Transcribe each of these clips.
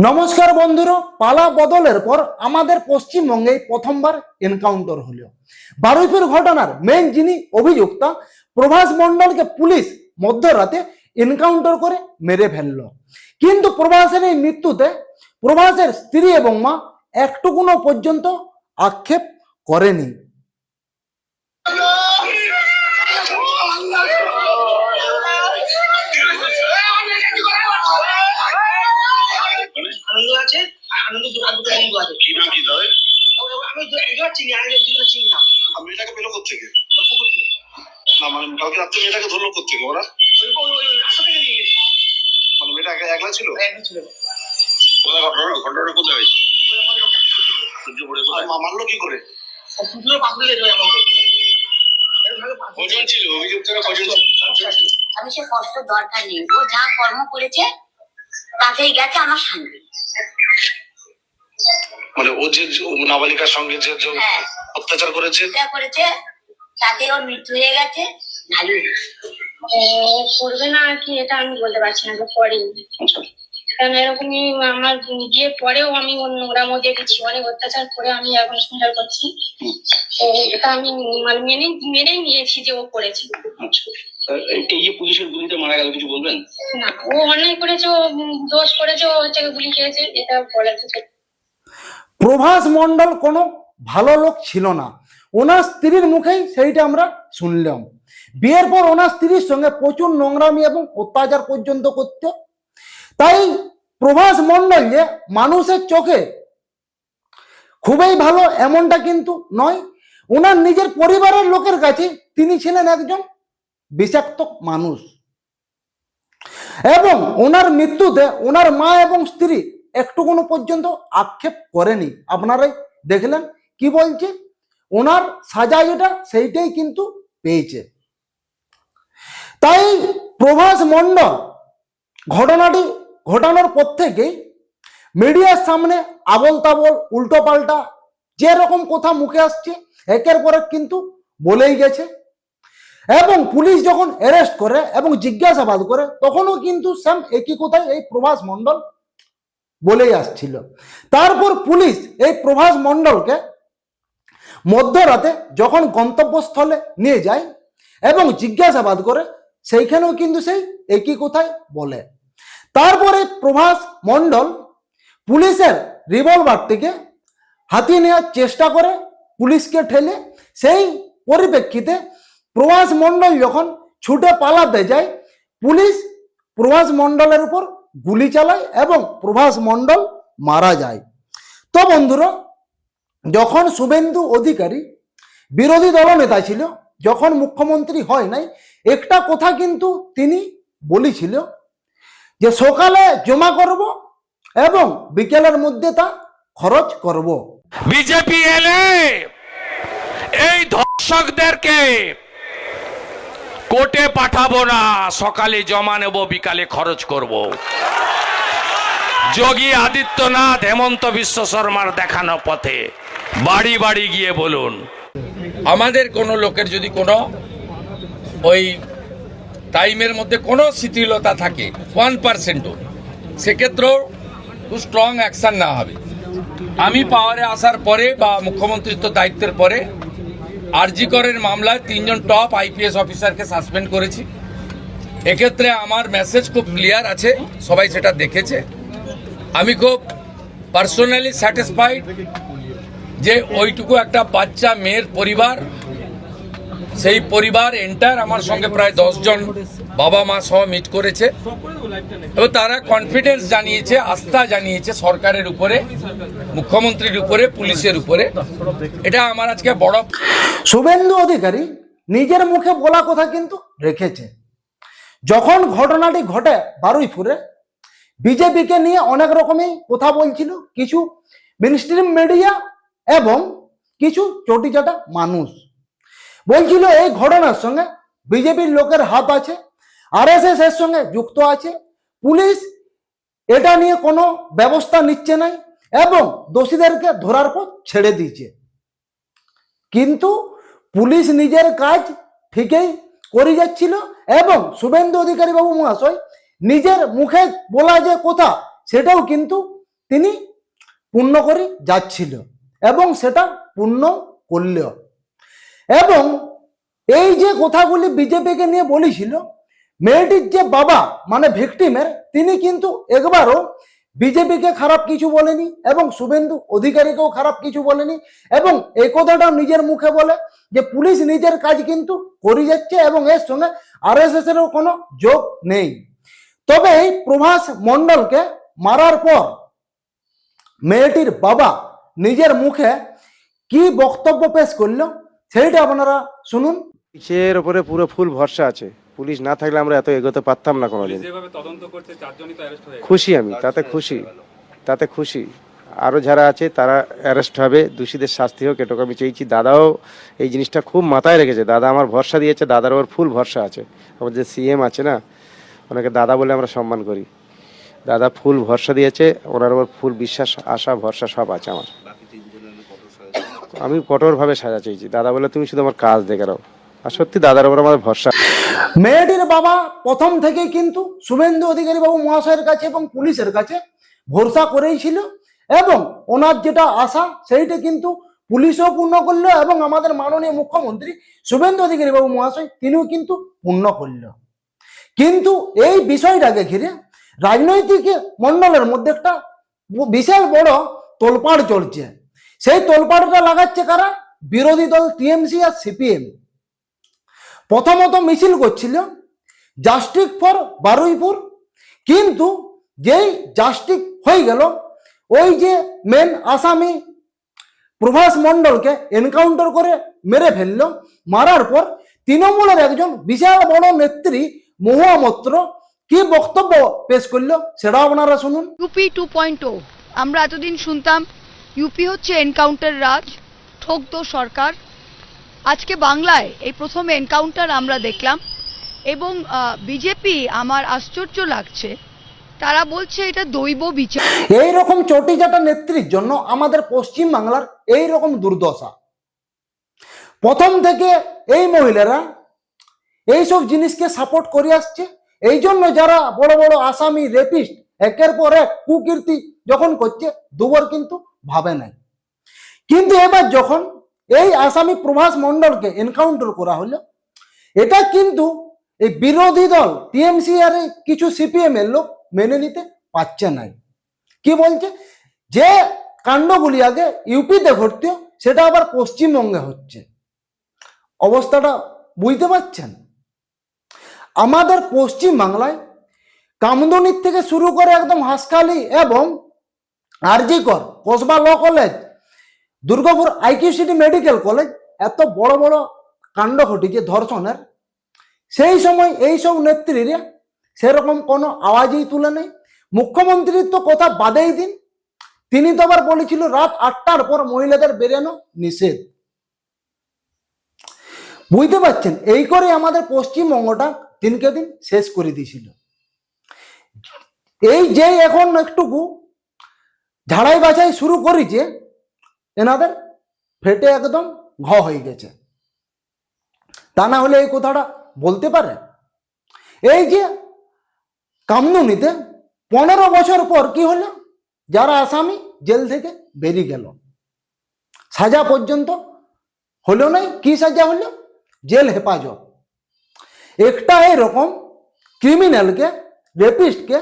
নমস্কার বন্ধুরা, পালা বদলের পর আমাদের পশ্চিমবঙ্গে প্রথমবার এনকাউন্টার হলো। বারুইপুর ঘটনার মেন যিনি অভিযুক্ত প্রভাস মণ্ডলকে পুলিশ মধ্যরাতে এনকাউন্টার করে মেরে ফেলল। কিন্তু প্রভাসের এই মৃত্যুতে প্রভাসের স্ত্রী এবং মা একটুকুনো পর্যন্ত আক্ষেপ করেনি। আনন্দ আছে, আনন্দ বন্ধু আছে। কি নাম কি ধরে? আমি চিনি, আগে চিনি না। আমি এটাকে পেলো কোথেকে? না মানে কালকে রাত্রে মেয়েটাকে ধরলো কোথেকে ওরা? রাস্তা থেকে নিয়ে গেছে। মানে মেয়েটা একলা ছিল? একলা ছিল। ঘটনাটা কোথায় হয়েছে? মারলো কি করে? কজন ছিল অভিযুক্তরা? কজন? আমি সে কষ্ট দরকার নেই, ও যা কর্ম করেছে তাতেই গেছে আমার শান্তি। মানে ও যে নাবালিকার সঙ্গে যে অত্যাচার করেছে তাতে ওর মৃত্যু হয়ে গেছে। ভালো করবে না আর কি, এটা আমি বলতে পারছি না, করেনি। কারণ এরকমই আমার বিয়ে পরেও আমি নোংরামো দেখেছি, অনেক অত্যাচার করে আমি এখন সংসার করছি। তো এটা আমি মানে মেনেই নিয়েছি যে ও করেছে। এই যে পুলিশের গুলিতে মারা গেল, কিছু বলবেন? না, ও অন্যায় করেছে, ও দোষ করেছে, ও হচ্ছে গুলি খেয়েছে, এটা বলার কিছু। প্রভাস মণ্ডল কোনো ভালো লোক ছিল না, ওনার স্ত্রীর মুখেই সেইটা আমরা শুনলাম। বিয়ের পর ওনার স্ত্রীর সঙ্গে প্রচুর নোংরামি এবং অত্যাচার পর্যন্ত করত। তাই প্রভাস মণ্ডল যে মানুষের চোখে খুবই ভালো এমনটা কিন্তু নয়। ওনার নিজের পরিবারের লোকের কাছে তিনি ছিলেন একজন বিষাক্ত মানুষ। এবং ওনার মৃত্যুতে ওনার মা এবং স্ত্রী একটুকুনো পর্যন্ত আক্ষেপ করেনি। আপনারাই দেখলেন কি বলছে, ওনার সাজা যেটা সেইটাই কিন্তু পেয়েছে। তাই প্রভাস মণ্ডল ঘটনাটি ঘটানোর পর থেকেই মিডিয়ার সামনে আবল তাবল উল্টো পাল্টা যেরকম কথা মুখে আসছে একের পর এক কিন্তু বলেই গেছে। এবং পুলিশ যখন অ্যারেস্ট করে এবং জিজ্ঞাসাবাদ করে তখনও কিন্তু সেম একই কথাই এই প্রভাস মণ্ডল বলেই আসছিল। তারপর পুলিশ এই প্রভাস মণ্ডলকে মধ্যরাতে যখন গন্তব্যস্থলে নিয়ে যায় এবং জিজ্ঞাসাবাদ করে সেইখানেও কিন্তু সেই একই কথাই বলে। তারপরে প্রভাস মণ্ডল পুলিশের রিভলভারটিকে হাতিয়ে নেওয়ার চেষ্টা করে, পুলিশকে ঠেলে। সেই পরিপ্রেক্ষিতে প্রভাস মণ্ডল যখন ছুটে পালাতে যায়, পুলিশ প্রভাস মণ্ডলের উপর গুলি চালায় এবং প্রভাস মণ্ডল মারা যায়। তো বন্ধুরা, যখন শুভেন্দু অধিকারী বিরোধী দলনেতা ছিল, যখন মুখ্যমন্ত্রী হয় নাই, একটা কথা কিন্তু তিনি বলেছিল যে সকালে জমা করব এবং বিকেলের মধ্যে তা খরচ করব। বিজেপি এলে এই ধর্ষকদেরকে কোর্টে পাঠাবো না, সকালে জমা নেব, বিকালে খরচ করব। যোগী আদিত্যনাথ হেমন্ত বিশ্ব শর্মার দেখানো পথে বাড়ি বাড়ি গিয়ে বলুন, আমাদের কোনো লোকের যদি কোনো ওই টাইমের মধ্যে কোনো শিথিলতা থাকে 1%ও, সেক্ষেত্রেও খুব স্ট্রং অ্যাকশন নেওয়া হবে। আমি পাওয়ারে আসার পরে বা মুখ্যমন্ত্রিত্ব দায়িত্বের পরে আরজি করের মামলায় 3 জন টপ আইপিএস অফিসারকে সাসপেন্ড করেছি। এক্ষেত্রে আমার মেসেজ খুব ক্লিয়ার আছে, সবাই সেটা দেখেছে। আমি খুব পার্সোনালি স্যাটিসফাইড যে ওইটুকু একটা বাচ্চা মেয়ের পরিবার, সেই পরিবার এন্টার আমার সঙ্গে প্রায় 10 জন বাবা মা সহ মিট করেছে এবং তারা কনফিডেন্স জানিয়েছে, আস্থা জানিয়েছে সরকারের উপরে, মুখ্যমন্ত্রীর উপরে, পুলিশের উপরে। এটা আমার আজকে বড়। শুভেন্দু অধিকারী নিজের মুখে বলা কথা কিন্তু রেখেছে। যখন ঘটনাটি ঘটে বারুইপুরে, বিজেপিকে নিয়ে অনেক রকমই কথা বলছিল কিছু মেইনস্ট্রিম মিডিয়া এবং কিছু চটিচাটা মানুষ। বলছিল এই ঘটনার সঙ্গে বিজেপির লোকের হাত আছে, আরএসএস এর সঙ্গে যুক্ত আছে, পুলিশ এটা নিয়ে কোনো ব্যবস্থা নিচ্ছে না এবং দোষীদেরকে ধরার পর ছেড়ে দিয়েছে। কিন্তু পুলিশ নিজের কাজ ঠিকই করে যাচ্ছিল এবং শুভেন্দু অধিকারী বাবু মহাশয় নিজের মুখে বলা যে কথা সেটাও কিন্তু তিনি পূর্ণ করে যাচ্ছিল এবং সেটা পূর্ণ করল। এবং এই যে কথাগুলি বিজেপিকে নিয়ে বলেছিল, মেয়েটির যে বাবা মানে ভিকটিমের, তিনি কিন্তু একবারও বিজেপিকে খারাপ কিছু বলেনি এবং শুভেন্দু অধিকারীকেও খারাপ কিছু বলেনি, এবং এই কথাটাও নিজের মুখে বলে যে পুলিশ নিজের কাজ কিন্তু করে যাচ্ছে এবং এর সঙ্গে আরএসএস এরও কোনো যোগ নেই। তবে এই প্রভাস মণ্ডলকে মারার পর মেয়েটির বাবা নিজের মুখে কি বক্তব্য পেশ করলো সেইটা আপনারা শুনুন। পুলিশের ওপরে পুরো ফুল ভরসা আছে। পুলিশ না থাকলে আমরা এত এগোতে পারতাম না কোনোদিন। খুশি আমি, তাতে খুশি। আরো যারা আছে তারা অ্যারেস্ট হবে, দোষীদের শাস্তি হোক, এটুকু আমি চেয়েছি। দাদাও এই জিনিসটা খুব মাথায় রেখেছে। দাদা আমার ভরসা দিয়েছে, দাদার ওপর ফুল ভরসা আছে। আমার যে সিএম আছে না, ওনাকে দাদা বলে আমরা সম্মান করি। দাদা ফুল ভরসা দিয়েছে, ওনার ওপর ফুল বিশ্বাস, আশা, ভরসা সব আছে আমার। আমি কঠোরভাবে সাজা চেয়েছি। দাদা বলে তুমি শুধু আমার কাজ দেখে নাও, আর সত্যি দাদার উপর আমাদের ভরসা। মেয়েটির বাবা প্রথম থেকেই কিন্তু শুভেন্দু অধিকারী বাবু মহাশয়ের কাছে এবং পুলিশের কাছে ভরসা করেই ছিল, এবং ওনার যেটা আশা সেইটা কিন্তু পুলিশও পূর্ণ করলো এবং আমাদের মাননীয় মুখ্যমন্ত্রী শুভেন্দু অধিকারী বাবু মহাশয় তিনিও কিন্তু পূর্ণ করল। কিন্তু এই বিষয়টাকে ঘিরে রাজনৈতিক মণ্ডলের মধ্যে একটা বিশাল বড় তোলপাড় চলছে। সেই তোলপাড়টা লাগাচ্ছে কারা? বিরোধী দল টিএমসি আর সিপিএম। প্রথমত মিছিল করছিল জাস্টিস ফর বারুইপুর, কিন্তু যেই জাস্টিস হয়ে গেল, ওই যে মেন আসামি প্রভাস মণ্ডলকে এনকাউন্টার করে মেরে ফেললো। মারার পর তৃণমূলের একজন বিশাল বড় নেত্রী মহুয়া মৈত্র কি বক্তব্য পেশ করলো সেটা আপনারা শুনুন। ইউপি 2.0 আমরা এতদিন শুনতাম ইউপি হচ্ছে এনকাউন্টার রাজ, ঠকতো সরকার। আজকে বাংলায় এই প্রথম এনকাউন্টার আমরা দেখলাম, এবং বিজেপি, আমার আশ্চর্য লাগছে, তারা বলছে এটা দৈব বিচার। এইরকম চটিচাটা নেত্রীর জন্য আমাদের পশ্চিম বাংলার এইরকম দুর্দশা। প্রথম থেকে এই মহিলারা এইসব জিনিসকে সাপোর্ট করে আসছে। এই জন্য যারা বড় বড় আসামি, রেপিস্ট একের পর এক কুকীর্তি যখন করছে, দুবার কিন্তু ভাবে নাই। কিন্তু এবার যখন এই আসামি প্রভাস মণ্ডলকে এনকাউন্টার করা হলো, এটা কিন্তু এই বিরোধী দল টিএমসি আর কিছু সিপিএম এর লোক মেনে নিতে পারছে না। কি বলছে? যে কাণ্ডগুলি আগে ইউপিতে ঘটতো সেটা আবার পশ্চিমবঙ্গে হচ্ছে। অবস্থাটা বুঝতে পারছেন? আমাদের পশ্চিম বাংলায় কামদুনির থেকে শুরু করে একদম হাসখালি এবং RG Kar, Kasba law college, Durgapur IQ city medical college, এত বড় বড় কাণ্ড ঘটেছে ধর্ষণের। সেই সময় এইসব নেত্রীরা সেরকম কোনো আওয়াজই তুলে নেই। মুখ্যমন্ত্রীর তো কথা বাদেই দিন, তিনি তো আবার বলেছিল রাত 8টার পর মহিলাদের বেরোনো নিষেধ। বুঝতে পারছেন? এই করে আমাদের পশ্চিমবঙ্গটা দিনকে দিন শেষ করে দিয়েছিল। এই যে এখন একটুকু ঝাড়াই বাছাই শুরু করেছে, এনাদের ফেটে একদম ঘ হয়ে গেছে। তা না হলে এই কথাটা বলতে পারে? এই যে কামদুনিতে 15 বছর পর কি হলো? যারা আসামি জেল থেকে বেরিয়ে গেল, সাজা পর্যন্ত হলো নাই। কি সাজা হলো? জেল হেফাজত। একটা এরকম ক্রিমিনালকে, রেপিস্টকে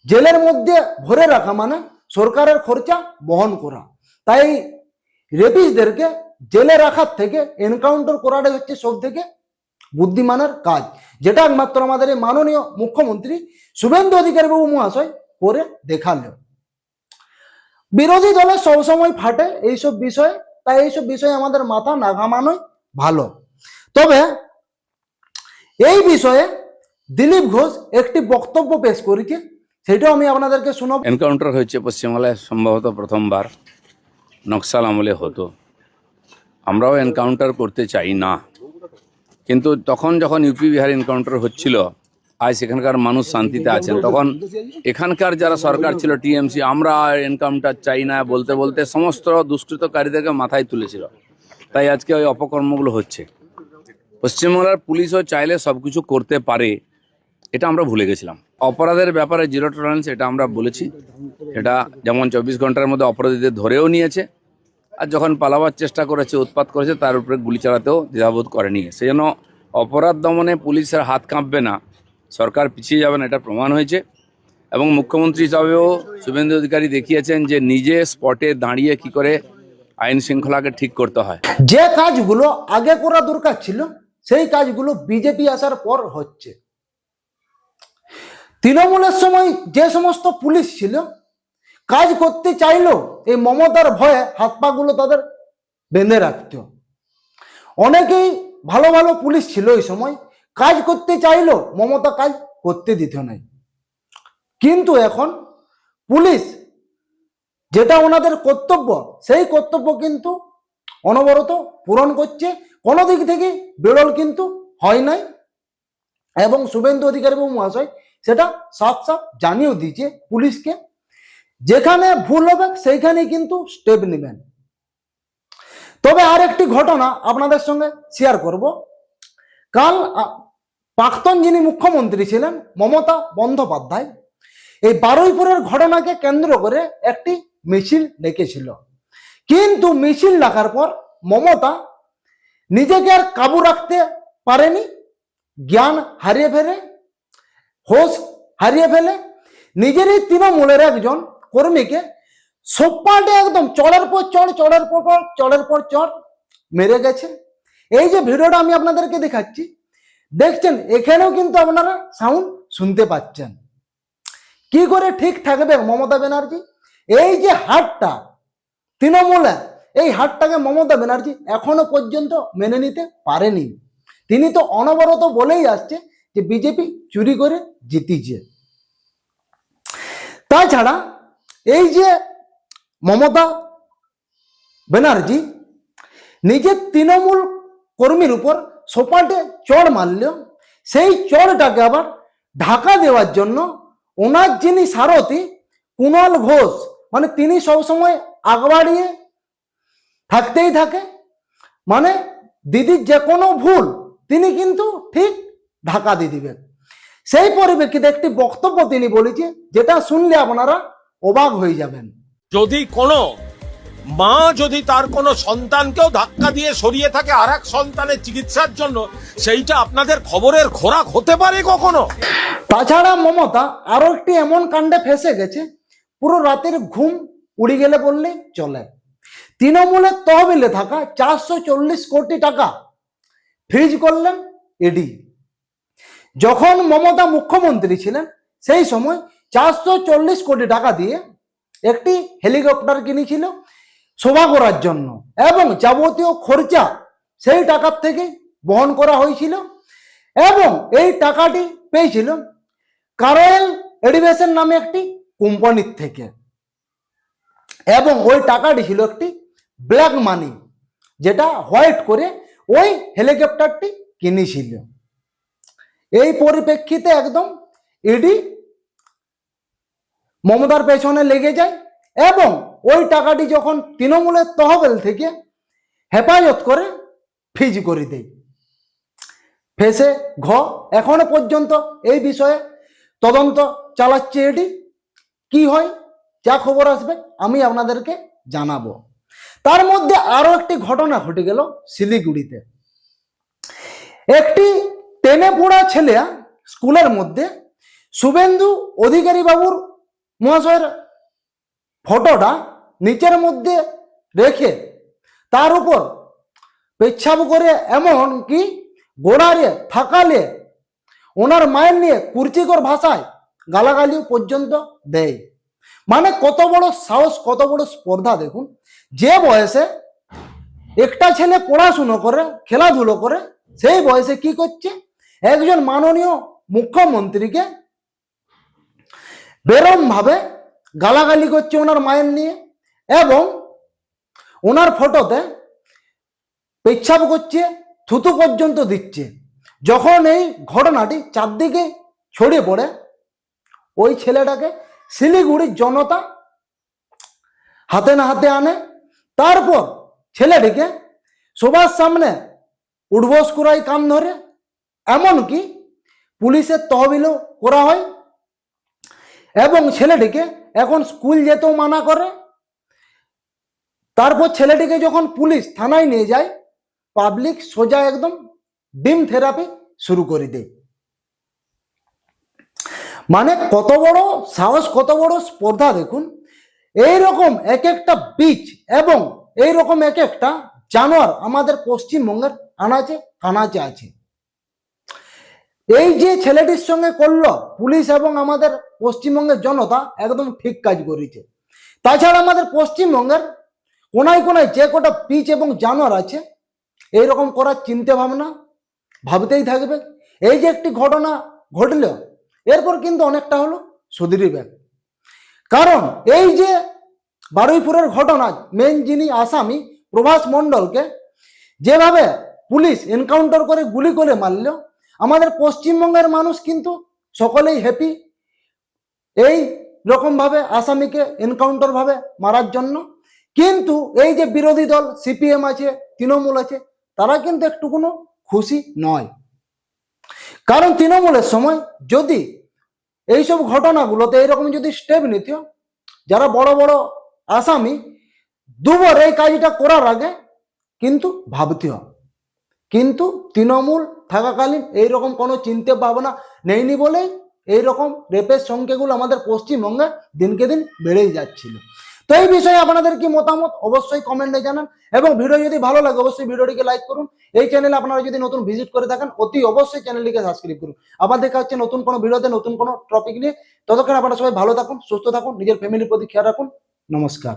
জেলের মধ্যে ভরে রাখা মানে সরকারের খরচা বহন করা। তাই রেপিস্টদেরকে জেলে রাখার থেকে এনকাউন্টার করাটাই হচ্ছে সব থেকে বুদ্ধিমানের কাজ, যেটা একমাত্র আমাদের এই মাননীয় মুখ্যমন্ত্রী শুভেন্দু অধিকারী বাবু মহাশয় করে দেখালো। বিরোধী দলের সবসময় ফাটে এইসব বিষয়ে, তাই এইসব বিষয়ে আমাদের মাথা না ঘামানোই ভালো। তবে এই বিষয়ে দিলীপ ঘোষ একটি বক্তব্য পেশ করেছে, সেটাও আমি আপনাদেরকে শোনাবো। এনকাউন্টার হয়েছে পশ্চিমবাংলায় সম্ভবত প্রথমবার, নকশাল আমলে হতো। আমরাও এনকাউন্টার করতে চাই না, কিন্তু তখন যখন ইউপি বিহার এনকাউন্টার হচ্ছিল, আজ সেখানকার মানুষ শান্তিতে আছেন, তখন এখানকার যারা সরকার ছিল টিএমসি, আমরা এনকাউন্টার চাই না বলতে বলতে সমস্ত দুষ্কৃতকারীদেরকে মাথায় তুলেছিল। তাই আজকে ওই অপকর্মগুলো হচ্ছে। পশ্চিমবাংলার পুলিশও চাইলে সবকিছু করতে পারে, এটা আমরা ভুলে গেছিলাম। অপরাধের ব্যাপারে জিরো টলারেন্স এটা আমরা বলেছি। এটা যেমন 24 ঘন্টার মধ্যে অপরাধীদের ধরেও নিয়েছে, আর যখন পালাবার চেষ্টা করেছে, উৎপাত করেছে, তার উপরে গুলি চালাতেও দ্বিধাবোধ করেনি। সেই জন্য অপরাধ দমনে পুলিশের হাত কাঁপবে না, সরকার পিছিয়ে যাবে না, এটা প্রমাণ হয়েছে। এবং মুখ্যমন্ত্রী হিসাবেও শুভেন্দু অধিকারী দেখিয়েছেন যে নিজে স্পটে দাঁড়িয়ে কি করে আইন শৃঙ্খলাকে ঠিক করতে হয়। যে কাজগুলো আগে করা দরকার ছিল সেই কাজগুলো বিজেপি আসার পর হচ্ছে। তৃণমূলের সময় যে সমস্ত পুলিশ ছিল কাজ করতে চাইলেও এই মমতার ভয়ে হাত পা গুলো তাদের বেঁধে রাখত। অনেকেই ভালো ভালো পুলিশ ছিল ওই সময়, কাজ করতে চাইলেও মমতা কাজ করতে দিত না। কিন্তু এখন পুলিশ যেটা ওনাদের কর্তব্য সেই কর্তব্য কিন্তু অনবরত পূরণ করছে, কোনো দিক থেকে বিরল কিন্তু হয় নাই। এবং শুভেন্দু অধিকারী বাবু মহাশয় সেটা সাফ সাফ জানিয়েও দিয়েছে পুলিশকে, যেখানে ভুল হবে সেইখানেই কিন্তু স্টেপ নেবেন। তবে আর একটি ঘটনা আপনাদের সঙ্গে শেয়ার করব। কাল প্রাক্তন যিনি মুখ্যমন্ত্রী ছিলেন মমতা বন্দ্যোপাধ্যায় এই বারুইপুরের ঘটনাকে কেন্দ্র করে একটি মিছিল ডেকেছিল, কিন্তু মিছিল ডাকার পর মমতা নিজেকে আর কাবু রাখতে পারেনি, জ্ঞান হারিয়ে ফেলে, হোশ হারিয়ে ফেলে নিজেরই তৃণমূলের একজন কর্মীকে সোপাটে একদম চড়ের পর চড়, চড়ের পর চড়ের পর চড় মেরে গেছে। এই যে ভিডিওটা আমি আপনাদেরকে দেখাচ্ছি, দেখছেন এখানেও কিন্তু আপনারা সাউন্ড শুনতে পাচ্ছেন। কি করে ঠিক থাকবে মমতা ব্যানার্জি? এই যে হারটা তৃণমূলের, এই হারটাকে মমতা ব্যানার্জি এখনো পর্যন্ত মেনে নিতে পারেনি। তিনি তো অনবরত বলেই আসছে যে বিজেপি চুরি করে জিতিছে। তাছাড়া এই যে মমতা ব্যানার্জি নিজের তৃণমূল কর্মীর উপর সোপাটে চড় মারল, সেই চড়টাকে আবার ঢাকা দেওয়ার জন্য ওনার যিনি সারথি কুণাল ঘোষ, মানে তিনি সবসময় আগ বাড়িয়ে থাকতেই থাকে, মানে দিদির যে কোনো ভুল তিনি কিন্তু ঠিক ঢাকা দিয়ে দিবেন। সেই পরিপ্রেক্ষিতে একটি বক্তব্য তিনি বলেছে, যেটা শুনলে আপনারা অবাক হয়ে যাবেন। যদি কোনো মা যদি তার কোনো সন্তানকেও ধাক্কা দিয়ে সরিয়ে থাকে আর এক সন্তানের চিকিৎসার জন্য, সেইটা আপনাদের খবরের খোরাক হতে পারে কখনো? তাছাড়া মমতা আরো একটি এমন কাণ্ডে ফেসে গেছে, পুরো রাতের ঘুম উড়ে গেলে বললেই চলে। তৃণমূলের তহবিলে থাকা 440 কোটি টাকা ফ্রিজ করলেন ইডি। যখন মমতা মুখ্যমন্ত্রী ছিলেন সেই সময় 440 কোটি টাকা দিয়ে একটি হেলিকপ্টার কিনেছিল শোভা করার জন্য, এবং যাবতীয় খরচা সেই টাকার থেকে বহন করা হয়েছিল। এবং এই টাকাটি পেয়েছিল কারোয়েল এডিভেশন নামে একটি কোম্পানির থেকে, এবং ওই টাকাটি ছিল একটি ব্ল্যাক মানি, যেটা হোয়াইট করে ওই হেলিকপ্টারটি কিনেছিল। এই পরিপ্রেক্ষিতে একদম ইডি মমতার পেছনে লেগে যায়, এবং ওই টাকাটি যখন তৃণমূলের তহবিল থেকে হেফাজত করে ফ্রিজ করে দেয়। ফেসে এখনো পর্যন্ত এই বিষয়ে তদন্ত চালাচ্ছে ইডি। কি হয়, যা খবর আসবে আমি আপনাদেরকে জানাবো। তার মধ্যে আরো একটি ঘটনা ঘটে গেল শিলিগুড়িতে। একটি টেনে পড়া ছেলে স্কুলের মধ্যে শুভেন্দু অধিকারী বাবুর মহাশয়ের ফটোটা নিচের মধ্যে রেখে তার উপর পেচ্ছাপ করে, এমন কি গোড়ারে থাকালে ওনার মায়ের নিয়ে কুর্চিকর ভাষায় গালাগালি পর্যন্ত দেয়। মানে কত বড় সাহস, কত বড় স্পর্ধা দেখুন। যে বয়সে একটা ছেলে পড়াশুনো করে, খেলাধুলো করে, সেই বয়সে কি করছে, একজন মাননীয় মুখ্যমন্ত্রীকে বেরম ভাবে গালাগালি করছে ওনার মায়ের নিয়ে, এবং ওনার ফটোতে পেচ্ছাপ করছে, থুতু পর্যন্ত দিচ্ছে। যখন এই ঘটনাটি চারদিকে ছড়িয়ে পড়ে, ওই ছেলেটাকে শিলিগুড়ির জনতা হাতে না হাতে আনে। তারপর ছেলেটিকে সবার সামনে উঠবোস করাই কান ধরে, এমনকি পুলিশের তহবিলও করা হয় এবং ছেলেটিকে এখন স্কুল যেতেও মানা করে। তারপর ছেলেটিকে যখন পুলিশ থানায় নিয়ে যায়, পাবলিক সোজা একদম ডিম থেরাপি শুরু করে দেয়। মানে কত বড় সাহস, কত বড় স্পর্ধা দেখুন। এইরকম এক একটা বিচ এবং এইরকম এক একটা জানোয়ার আমাদের পশ্চিমবঙ্গের আনাচে কানাচে আছে। এই যে ছেলেটির সঙ্গে করলো পুলিশ এবং আমাদের পশ্চিমবঙ্গের জনতা একদম ঠিক কাজ করেছে। তাছাড়া আমাদের পশ্চিমবঙ্গের কোনায় কোনায় যে কটা পিচ এবং জানোয়ার আছে এইরকম করার চিন্তা ভাবনা ভাবতেই থাকবে। এই যে একটি ঘটনা ঘটল, এরপর কিন্তু অনেকটা হলো সুধরিবে। কারণ এই যে বারুইপুরের ঘটনা, মেন যিনি আসামি প্রভাস মণ্ডলকে যেভাবে পুলিশ এনকাউন্টার করে গুলি করে মারল, আমাদের পশ্চিমবঙ্গের মানুষ কিন্তু সকলেই হ্যাপি এই রকম ভাবে আসামিকে এনকাউন্টার ভাবে মারার জন্য। কিন্তু এই যে বিরোধী দল সিপিএম আছে, তৃণমূল আছে, তারা কিন্তু একটুকুনো খুশি নয়। কারণ তৃণমূলের সময় যদি এইসব ঘটনাগুলোতে এইরকম যদি স্টেপ নিত, যারা বড় বড় আসামি, দুবার এই কাজটা করার আগে কিন্তু ভাবতে হয়। কিন্তু তৃণমূল থাকাকালীন এইরকম কোনো চিন্তা ভাবনা নেয়নি বলেই এইরকম রেপের সংখ্যাগুলো আমাদের পশ্চিমবঙ্গে দিনকে দিন বেড়েই যাচ্ছিল। তো এই বিষয়ে আপনাদের কি মতামত অবশ্যই কমেন্টে জানান, এবং ভিডিও যদি ভালো লাগে অবশ্যই ভিডিওটিকে লাইক করুন। এই চ্যানেলে আপনারা যদি নতুন ভিজিট করে থাকেন অতি অবশ্যই চ্যানেলটিকে সাবস্ক্রাইব করুন। আবার দেখা হচ্ছে নতুন কোনো ভিডিওতে নতুন কোনো টপিক নিয়ে। ততক্ষণ আপনারা সবাই ভালো থাকুন, সুস্থ থাকুন, নিজের ফ্যামিলির প্রতি খেয়াল রাখুন। নমস্কার।